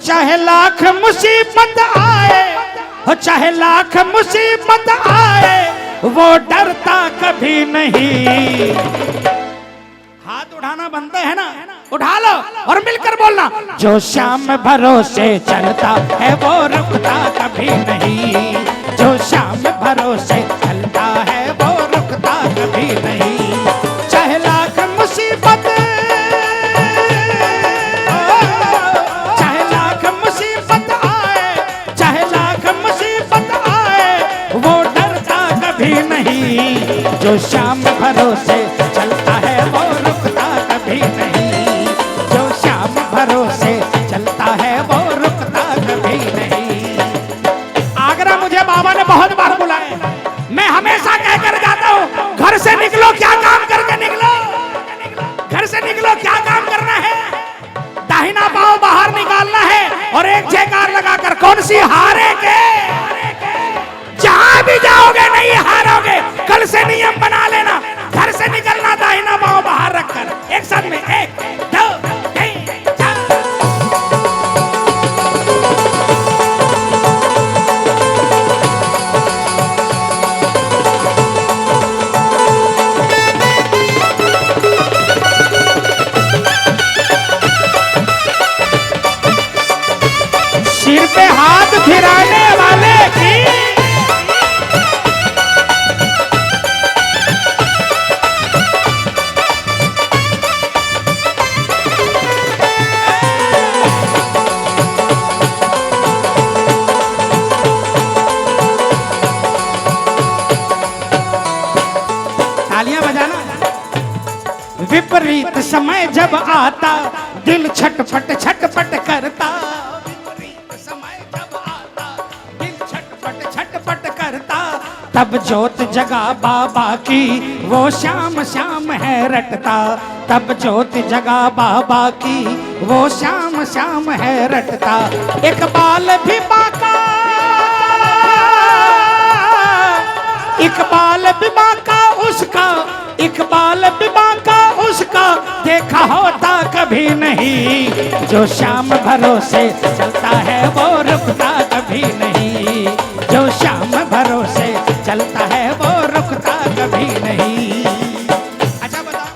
चाहे लाख मुसीबत आए, हो चाहे लाख मुसीबत आए, वो डरता कभी नहीं। हाथ उठाना बनता है ना, उठा लो और मिलकर बोलना, जो श्याम भरोसे चलता है वो रुकता कभी नहीं। जो श्याम भरोसे चलता है वो रुकता कभी नहीं। चाहे लाख मुसीबत, चाहे लाख मुसीबत आए, चाहे लाख मुसीबत आए, वो डरता कभी नहीं। जो श्याम भरोसे चलता है वो रुकता कभी नहीं। जो श्याम भरोसे चलता है वो रुकता कभी नहीं। आगरा मुझे बाबा ने बहुत बार बुलाया, मैं हमेशा कहकर जाता हूँ, घर से निकलो क्या काम करके निकलो, घर से निकलो क्या काम करना है, दाहिना पांव बाहर निकालना है और एक जयकार लगाकर, कौन सी हारे के, जहां भी जाओगे नहीं हारोगे। कल से नियम बना लेना, घर से निकलना दाहिना पांव बाहर रखकर, एक साथ में 1 2 3 4। सिर पे हाथ फिराने वाले की विपरीत समय जब आता दिल छटपट छटपट करता। विपरीत समय जब आता दिल छटपट छटपट करता। तब जोत जगा बाबा की वो श्याम श्याम है रटता। तब जोत जगा बाबा की वो श्याम श्याम है रटता। इकबाल भी बाका, इकबाल भी बाका उसका, इकबाल भी बाका उसका देखा होता कभी नहीं। जो श्याम भरोसे चलता है वो रुकता कभी नहीं। जो श्याम भरोसे चलता है वो रुकता कभी नहीं। अच्छा बताओ,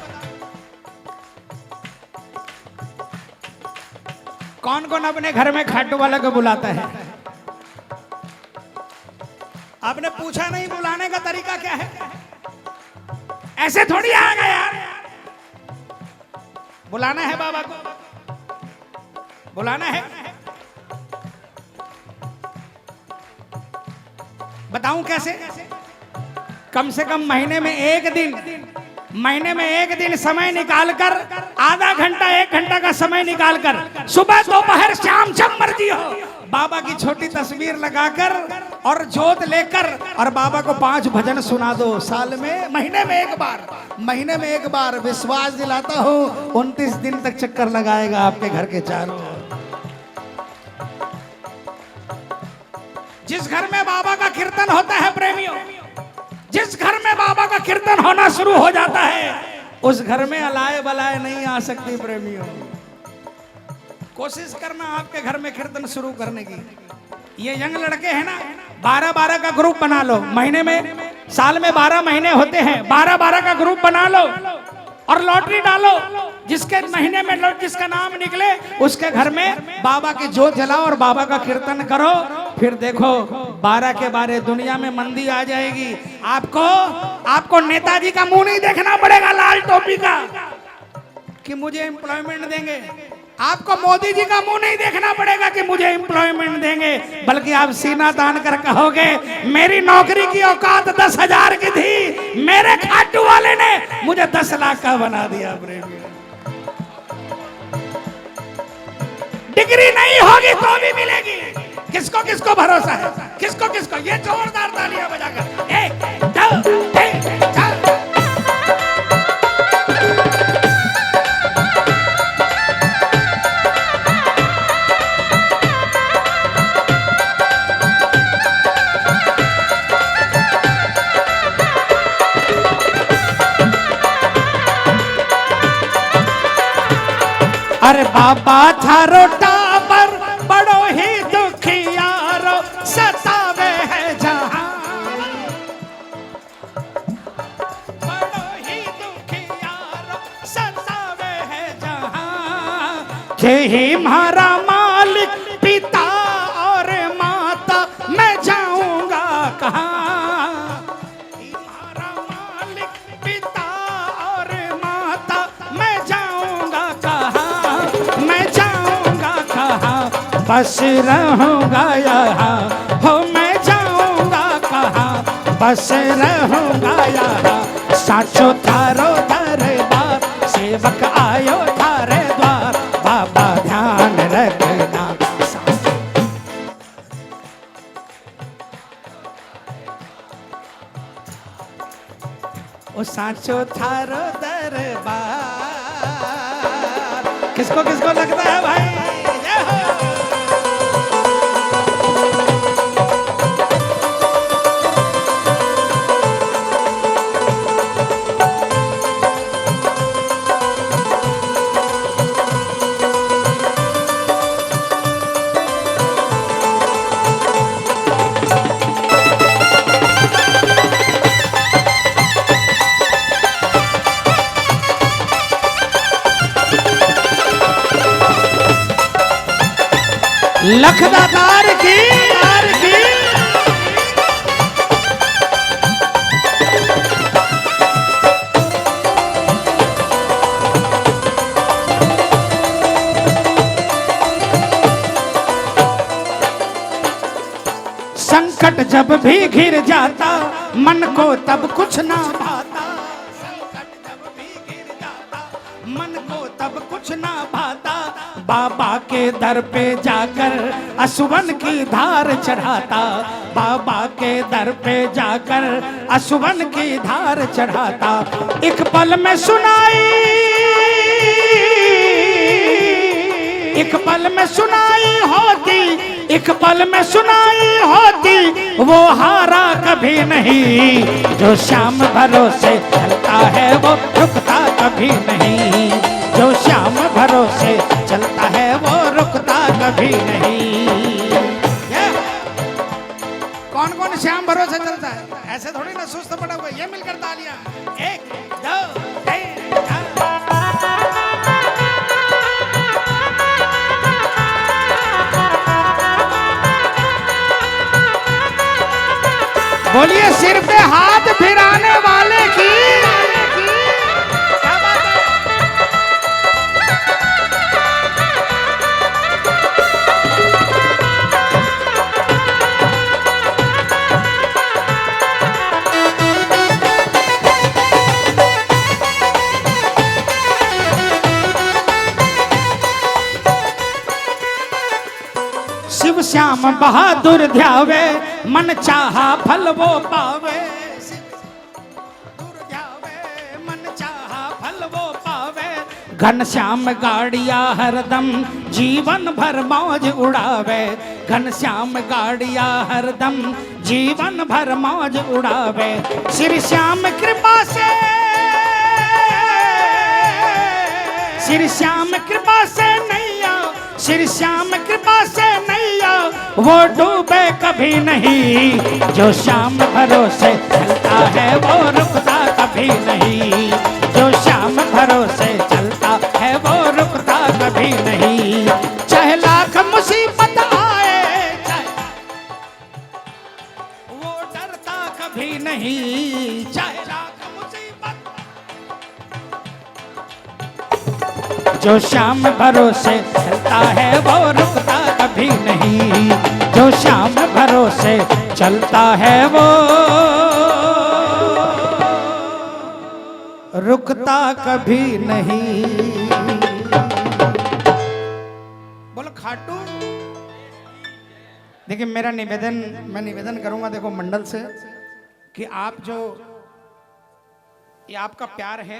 कौन कौन अपने घर में खाटू वाला को बुलाता है? आपने पूछा नहीं बुलाने का तरीका क्या है? ऐसे थोड़ी आएगा यार। बुलाना है बाबा को, बुलाना है। बताऊं कैसे? कम से कम महीने में एक दिन समय निकालकर, आधा घंटा 1 घंटा का समय निकालकर, सुबह दोपहर शाम जब मर्जी हो, बाबा की छोटी तस्वीर लगाकर और जोत लेकर और बाबा को 5 भजन सुना दो। साल में, महीने में एक बार विश्वास दिलाता हूँ 29 दिन तक चक्कर लगाएगा आपके घर के चारों ओर। जिस घर में बाबा का कीर्तन होता है प्रेमियों, जिस घर में बाबा का कीर्तन होना शुरू हो जाता है, उस घर में अलाए बलाए नहीं आ सकती प्रेमियों। कोशिश करना आपके घर में कीर्तन शुरू करने की। ये यंग लड़के हैं ना, 12-12 का ग्रुप बना लो। महीने में, साल में 12 महीने होते हैं, 12-12 का ग्रुप बना लो और लॉटरी डालो। जिसके महीने में जिसका नाम निकले उसके घर में बाबा की जोत जलाओ और बाबा का कीर्तन करो। फिर देखो 12 के 12 दुनिया में मंदी आ जाएगी। आपको नेताजी का मुंह नहीं देखना पड़ेगा लाल टोपी का कि मुझे एम्प्लॉयमेंट देंगे। आपको मोदी जी का मुंह नहीं देखना पड़ेगा कि मुझे एम्प्लॉयमेंट देंगे, बल्कि आप सीना तान कर कहोगे मेरी नौकरी की औकात 10,000 की थी, मेरे खाटू वाले ने मुझे 10 लाख का बना दिया। डिग्री नहीं होगी तो भी मिलेगी। किसको किसको भरोसा है? किसको किसको? ये जोरदार तालियां बजाकर 1 2 3 4। अरे बाबा थारो टाबर बड़ बस रहूंगा यहाँ, हो मैं जाऊंगा कहाँ, बस रहूंगा यहाँ। साचो थारो दरबार, सेवक आयो थारे द्वार, बाबा ध्यान रखना। ओ साचो थारो दरबार। किसको किसको लगता है भाई? लखदातार की संकट जब भी घिर जाता, मन को तब कुछ ना भाता। संकट जब भी घिर जाता, मन को तब कुछ ना भाता। बाबा के दर पे जाकर असुवन की धार चढ़ाता, बाबा के दर पे जाकर असुवन की धार चढ़ाता। एक पल में सुनाई, एक पल में सुनाई होती, एक पल में सुनाई होती, वो हारा कभी नहीं। जो श्याम भरोसे चलता है वो रुकता कभी नहीं, जो श्याम भरोसे चलता है वो रुकता कभी नहीं। कौन कौन श्याम भरोसे चलता है? ऐसे थोड़ी ना सुस्त पड़ा हुआ। ये मिलकर तालियां, 1 2 3 4। बोलिए सिर पे हाथ फिराने वाले की। क्या बात है? शिव श्याम बहादुर ध्यावे, मन चाहा फल वो पावे। शिव बहादुर ध्यावे, मन चाहा फल वो पावे। घनश्याम गाड़िया हरदम जीवन भर मौज उड़ावे, घनश्याम गाड़िया हरदम जीवन भर मौज उड़ावे। श्री श्याम कृपा से, श्री श्याम कृपा से नैया, श्री श्याम कृपा से नैया वो डूबे कभी नहीं। जो श्याम भरोसे चलता है वो रुकता कभी नहीं, जो श्याम भरोसे चलता है वो रुकता कभी नहीं। चाहे लाख मुसीबत आए, चाहे वो डरता कभी नहीं, चाहे लाख मुसीबत। जो श्याम भरोसे चलता है वो रुकता कभी नहीं, जो श्याम भरोसे चलता है वो रुकता कभी नहीं। बोलो खाटू। देखिए मेरा निवेदन, मैं निवेदन करूंगा देखो मंडल से कि आप जो ये आपका प्यार है।